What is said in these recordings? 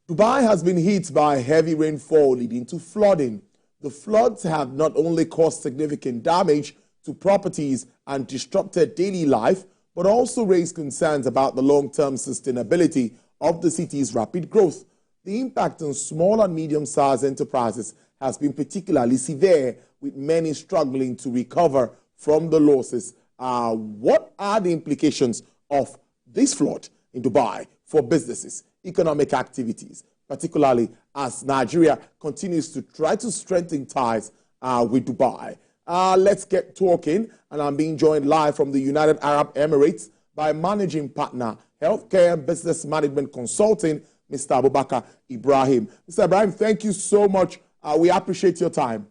Dubai has been hit by heavy rainfall leading to flooding. The floods have not only caused significant damage to properties and disrupted daily life, but also raised concerns about the long-term sustainability of the city's rapid growth. The impact on small and medium-sized enterprises has been particularly severe, with many struggling to recover from the losses. What are the implications of this flood in Dubai for businesses, economic activities, particularly as Nigeria continues to try to strengthen ties with Dubai? Let's get talking, and I'm being joined live from the United Arab Emirates by Managing Partner, Healthcare and Business Management Consulting, Mr. Abubakar Ibrahim. Mr. Ibrahim, thank you so much. We appreciate your time.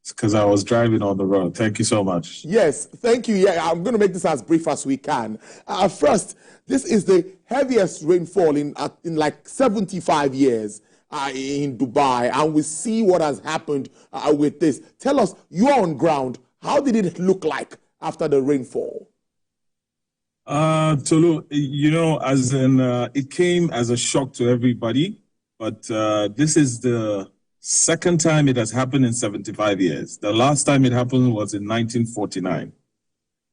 Because I was driving on the road. Thank you so much. Yes, thank you. Yeah, I'm going to make this as brief as we can. First, this is the heaviest rainfall in like 75 years in Dubai, and we see what has happened with this. Tell us, you're on ground. How did it look like after the rainfall? Tolu, you know, as in, it came as a shock to everybody, but this is the second time it has happened in 75 years. The last time it happened was in 1949.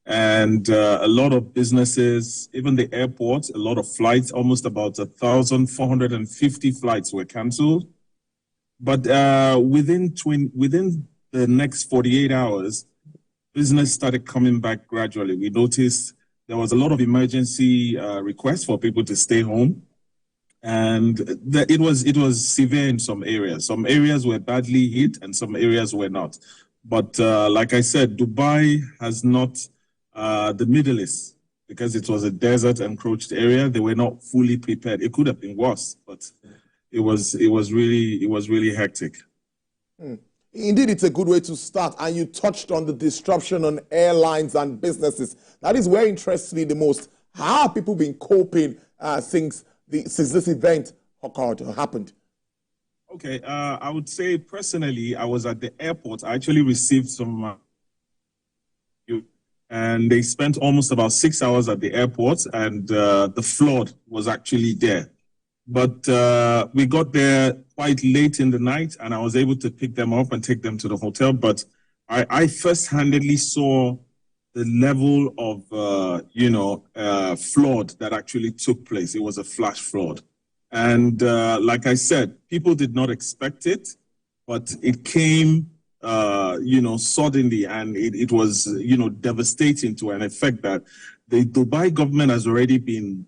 And a lot of businesses, even the airports, a lot of flights, almost about 1,450 flights were canceled. But within the next 48 hours, business started coming back gradually. We noticed there was a lot of emergency requests for people to stay home. And it was severe in some areas. Some areas were badly hit and some areas were not. But like I said, Dubai has not the Middle East, because it was a desert encroached area. They were not fully prepared. It could have been worse, but it was really hectic. Indeed, it's a good way to start. And you touched on the disruption on airlines and businesses. That is where interests me the most. How have people been coping since this event occurred or happened? Okay, I would say personally, I was at the airport. I actually received some, and they spent almost about 6 hours at the airport, and the flood was actually there. But we got there quite late in the night, and I was able to pick them up and take them to the hotel. But I first-handedly saw the level of, flood that actually took place. It was a flash flood. And like I said, people did not expect it, but it came, suddenly, and it was, devastating to an effect that the Dubai government has already been,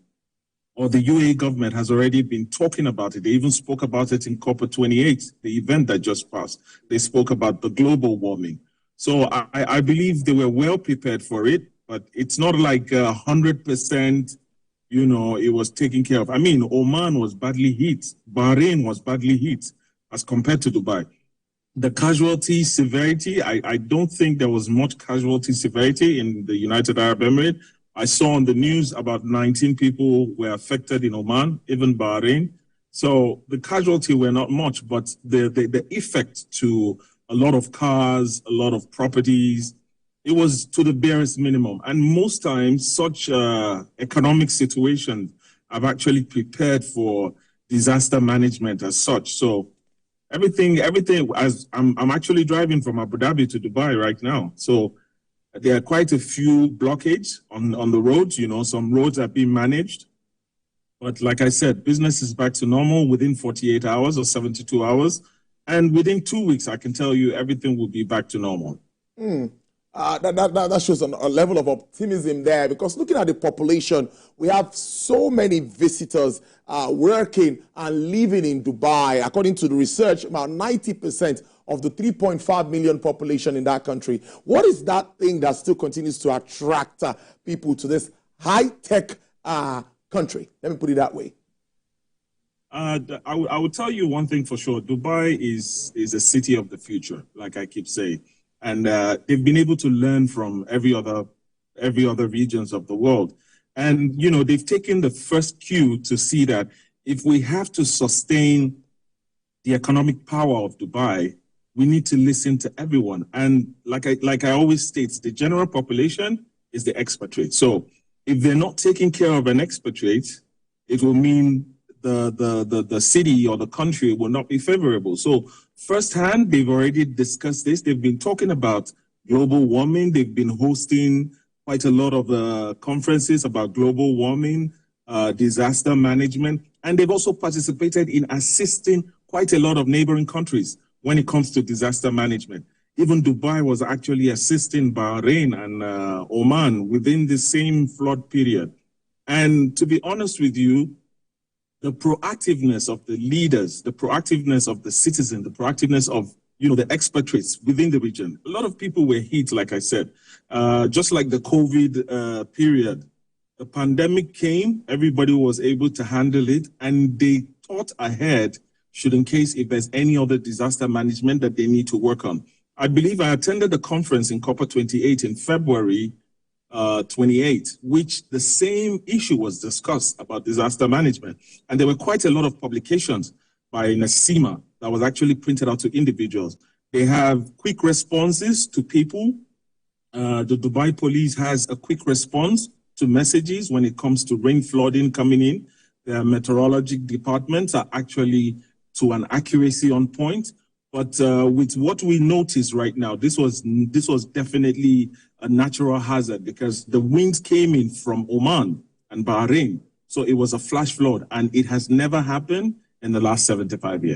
or the UAE government has already been talking about it. They even spoke about it in COP28, the event that just passed. They spoke about the global warming. So I believe they were well prepared for it, but it's not like 100%, it was taken care of. I mean, Oman was badly hit. Bahrain was badly hit as compared to Dubai. The casualty severity, I don't think there was much casualty severity in the United Arab Emirates. I saw on the news about 19 people were affected in Oman, even Bahrain. So the casualty were not much, but the effect to a lot of cars, a lot of properties, it was to the barest minimum. And most times, such economic situations have actually prepared for disaster management as such. So everything, as I'm actually driving from Abu Dhabi to Dubai right now. So there are quite a few blockades on the roads. Some roads are being managed. But like I said, business is back to normal within 48 hours or 72 hours. And within 2 weeks, I can tell you everything will be back to normal. That shows a level of optimism there, because looking at the population, we have so many visitors working and living in Dubai. According to the research, about 90% of the 3.5 million population in that country. What is that thing that still continues to attract people to this high-tech country? Let me put it that way. I would tell you one thing for sure. Dubai is a city of the future, like I keep saying. And they've been able to learn from every other regions of the world. And, they've taken the first cue to see that if we have to sustain the economic power of Dubai, we need to listen to everyone. And like I always state, the general population is the expatriate. So If they're not taking care of an expatriate, it will mean the city or the country will not be favorable. So firsthand, they've already discussed this. They've been talking about global warming. They've been hosting quite a lot of conferences about global warming, disaster management, and they've also participated in assisting quite a lot of neighboring countries when it comes to disaster management. Even Dubai was actually assisting Bahrain and Oman within the same flood period. And to be honest with you, the proactiveness of the leaders, the proactiveness of the citizens, the proactiveness of the expatriates within the region. A lot of people were hit, like I said, just like the COVID period. The pandemic came, everybody was able to handle it, and they thought ahead in case if there's any other disaster management that they need to work on. I believe I attended the conference in COP28 in February 28, which the same issue was discussed about disaster management. And there were quite a lot of publications by NASIMA that was actually printed out to individuals. They have quick responses to people. The Dubai police has a quick response to messages when it comes to rain flooding coming in. Their meteorological departments are actually to an accuracy on point. But with what we notice right now, this was definitely a natural hazard because the winds came in from Oman and Bahrain. So it was a flash flood, and it has never happened in the last 75 years.